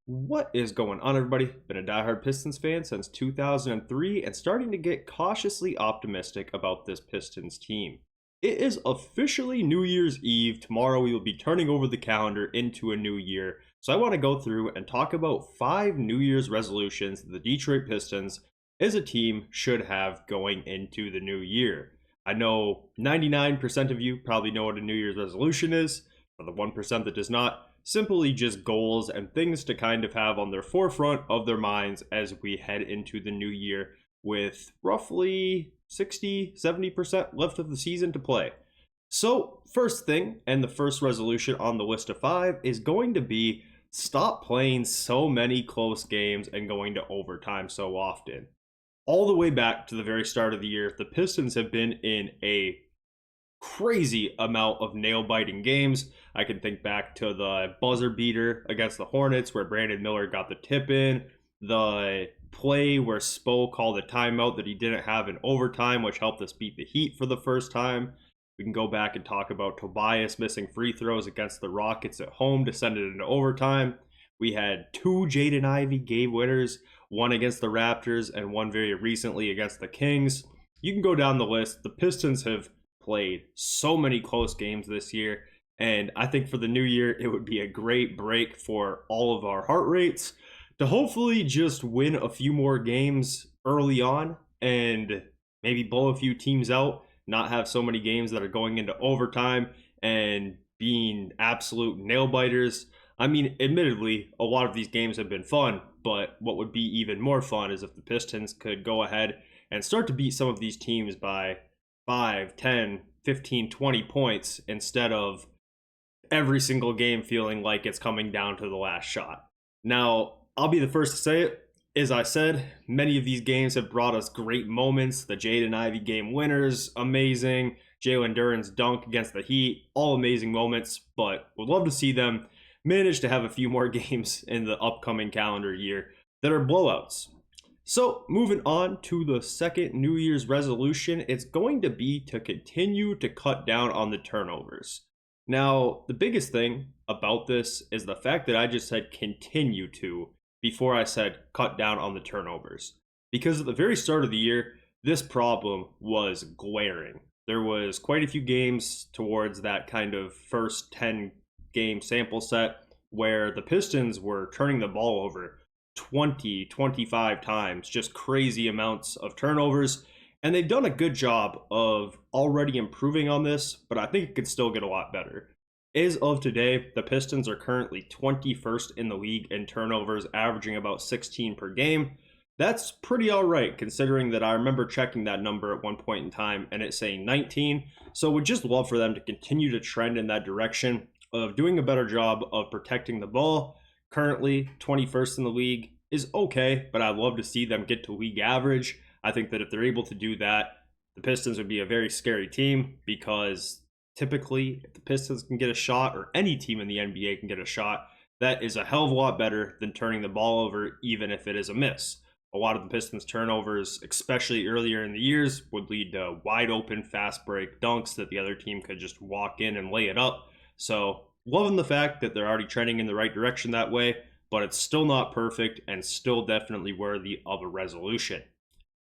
What is going on, everybody? Been a diehard Pistons fan since 2003 and starting to get cautiously optimistic about this Pistons team. It is officially New Year's Eve. Tomorrow we will be turning over the calendar into a new year. So I want to go through and talk about 5 New Year's resolutions that the Detroit Pistons as a team should have going into the new year. I know 99% of you probably know what a New Year's resolution is. For the 1% that does not, simply just goals and things to kind of have on their forefront of their minds as we head into the new year with roughly 60-70% left of the season to play. So, first thing, and the first resolution on the list of 5 is going to be stop playing so many close games and going to overtime so often. All the way back to the very start of the year, the Pistons have been in a crazy amount of nail-biting games. I can think back to the buzzer beater against the Hornets where Brandon Miller got the tip in, the play where Spo called a timeout that he didn't have in overtime, which helped us beat the Heat for the first time. We can go back and talk about Tobias missing free throws against the Rockets at home to send it into overtime. We had 2 Jaden Ivey game winners, one against the Raptors and one very recently against the Kings. You can go down the list. The Pistons have played so many close games this year, and I think for the new year it would be a great break for all of our heart rates to hopefully just win a few more games early on and maybe blow a few teams out, not have so many games that are going into overtime and being absolute nail biters. I mean, admittedly, a lot of these games have been fun, but what would be even more fun is if the Pistons could go ahead and start to beat some of these teams by 5, 10, 15, 20 points instead of every single game feeling like it's coming down to the last shot. Now, I'll be the first to say it. As I said, many of these games have brought us great moments. The Jaden Ivey game winners, amazing. Jalen Duren's dunk against the Heat, all amazing moments, but would love to see them manage to have a few more games in the upcoming calendar year that are blowouts. So, moving on to the second New Year's resolution, it's going to be to continue to cut down on the turnovers. Now, the biggest thing about this is the fact that I just said continue to before I said cut down on the turnovers. Because at the very start of the year, this problem was glaring. There was quite a few games towards that kind of first 10 game sample set where the Pistons were turning the ball over 20, 25 times, just crazy amounts of turnovers. And they've done a good job of already improving on this, but I think it could still get a lot better. As of today, the Pistons are currently 21st in the league in turnovers, averaging about 16 per game. That's pretty all right, considering that I remember checking that number at one point in time and it saying 19. So would just love for them to continue to trend in that direction of doing a better job of protecting the ball. Currently, 21st in the league is okay, but I'd love to see them get to league average. I think that if they're able to do that, the Pistons would be a very scary team because typically, if the Pistons can get a shot, or any team in the NBA can get a shot, that is a hell of a lot better than turning the ball over, even if it is a miss. A lot of the Pistons' turnovers, especially earlier in the years, would lead to wide open, fast break dunks that the other team could just walk in and lay it up. So, loving the fact that they're already trending in the right direction that way, but it's still not perfect and still definitely worthy of a resolution.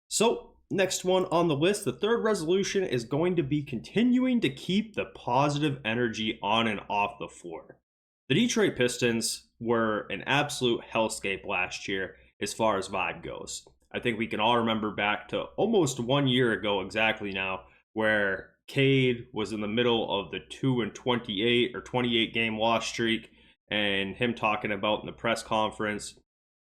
So, next one on the list, the third resolution is going to be continuing to keep the positive energy on and off the floor. The Detroit Pistons were an absolute hellscape last year as far as vibe goes. I think we can all remember back to almost 1 year ago exactly now, where Cade was in the middle of the 2-28 or 28 game loss streak, and him talking about in the press conference,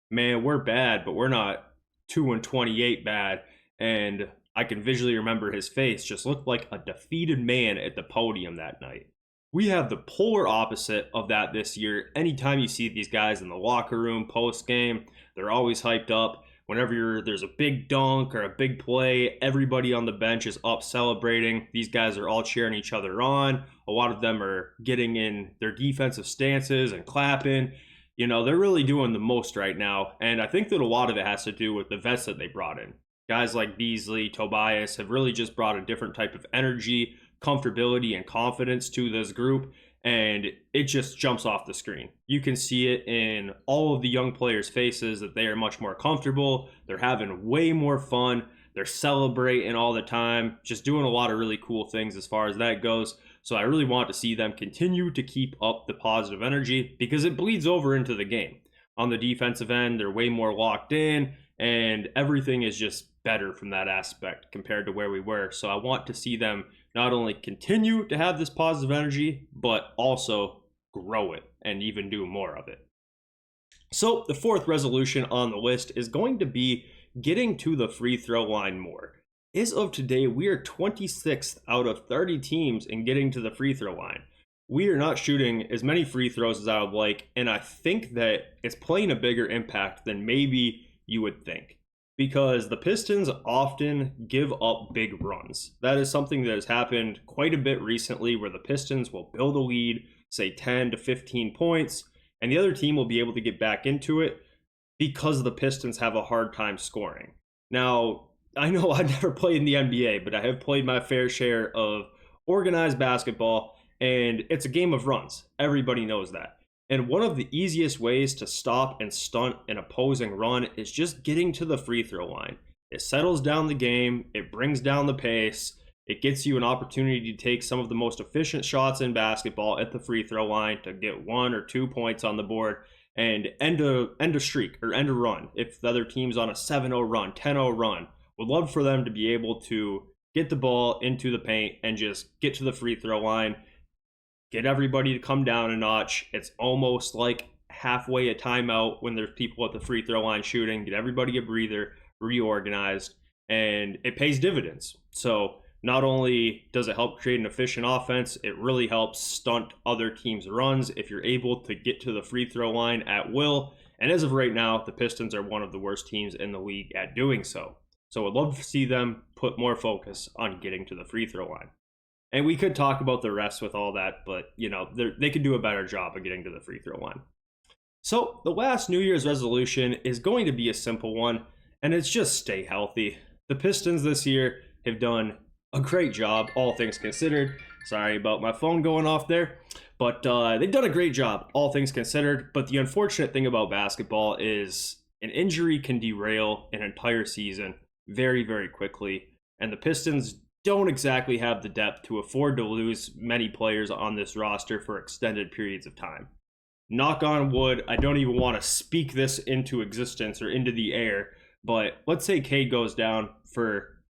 man, we're bad, but we're not 2-28 bad. And I can visually remember his face just looked like a defeated man at the podium that night. We have the polar opposite of that this year. Anytime you see these guys in the locker room post game, they're always hyped up. Whenever there's a big dunk or a big play, everybody on the bench is up celebrating. These guys are all cheering each other on. A lot of them are getting in their defensive stances and clapping. You know, they're really doing the most right now. And I think that a lot of it has to do with the vets that they brought in. Guys like Beasley, Tobias have really just brought a different type of energy, comfortability, and confidence to this group. and it just jumps off the screen. You can see it in all of the young players' faces that they are much more comfortable. They're having way more fun. They're celebrating all the time, just doing a lot of really cool things as far as that goes. So I really want to see them continue to keep up the positive energy because it bleeds over into the game. On the defensive end, they're way more locked in, and everything is just better from that aspect compared to where we were. So I want to see them not only continue to have this positive energy, but also grow it and even do more of it. So the fourth resolution on the list is going to be getting to the free throw line more. As of today, we are 26th out of 30 teams in getting to the free throw line. We are not shooting as many free throws as I would like, and I think that it's playing a bigger impact than maybe you would think, because the Pistons often give up big runs. That is something that has happened quite a bit recently, where the Pistons will build a lead, say 10 to 15 points, and the other team will be able to get back into it because the Pistons have a hard time scoring. Now, I know I've never played in the NBA, but I have played my fair share of organized basketball, and it's a game of runs. Everybody knows that. And one of the easiest ways to stop and stunt an opposing run is just getting to the free throw line. It settles down the game, it brings down the pace, it gets you an opportunity to take some of the most efficient shots in basketball at the free throw line to get 1 or 2 points on the board and end a streak or end a run. If the other team's on a 7-0 run, 10-0 run, would love for them to be able to get the ball into the paint and just get to the free throw line. Get everybody to come down a notch. It's almost like halfway a timeout when there's people at the free throw line shooting. Get everybody a breather, reorganized, and it pays dividends. So not only does it help create an efficient offense, it really helps stunt other teams' runs if you're able to get to the free throw line at will. And as of right now, the Pistons are one of the worst teams in the league at doing so. So I'd love to see them put more focus on getting to the free throw line. And we could talk about the rest with all that, but, you know, they could do a better job of getting to the free throw line. So the last New Year's resolution is going to be a simple one, and it's just stay healthy. The Pistons this year have done a great job, all things considered. Sorry about my phone going off there. But they've done a great job, all things considered. But the unfortunate thing about basketball is an injury can derail an entire season very, very quickly. And the Pistons don't exactly have the depth to afford to lose many players on this roster for extended periods of time. Knock on wood, I don't even want to speak this into existence or into the air, but let's say Cade goes down for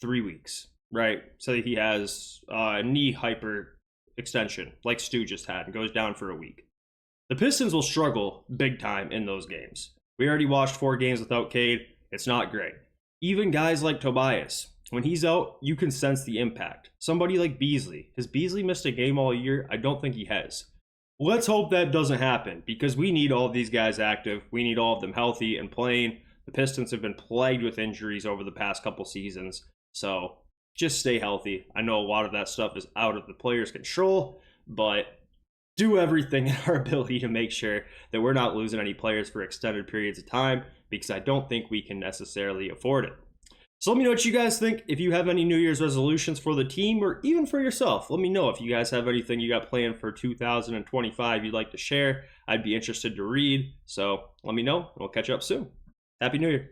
3 weeks, right? So he has a knee hyper extension like Stu just had and goes down for a week. The Pistons will struggle big time in those games. We already watched 4 games without Cade. It's not great. Even guys like Tobias, when he's out, you can sense the impact. Somebody like Beasley. Has Beasley missed a game all year? I don't think he has. Let's hope that doesn't happen because we need all of these guys active. We need all of them healthy and playing. The Pistons have been plagued with injuries over the past couple seasons. So just stay healthy. I know a lot of that stuff is out of the players' control, but do everything in our ability to make sure that we're not losing any players for extended periods of time because I don't think we can necessarily afford it. So let me know what you guys think. If you have any New Year's resolutions for the team or even for yourself, let me know if you guys have anything you got planned for 2025 you'd like to share. I'd be interested to read. So let me know. We'll catch up soon. Happy New Year.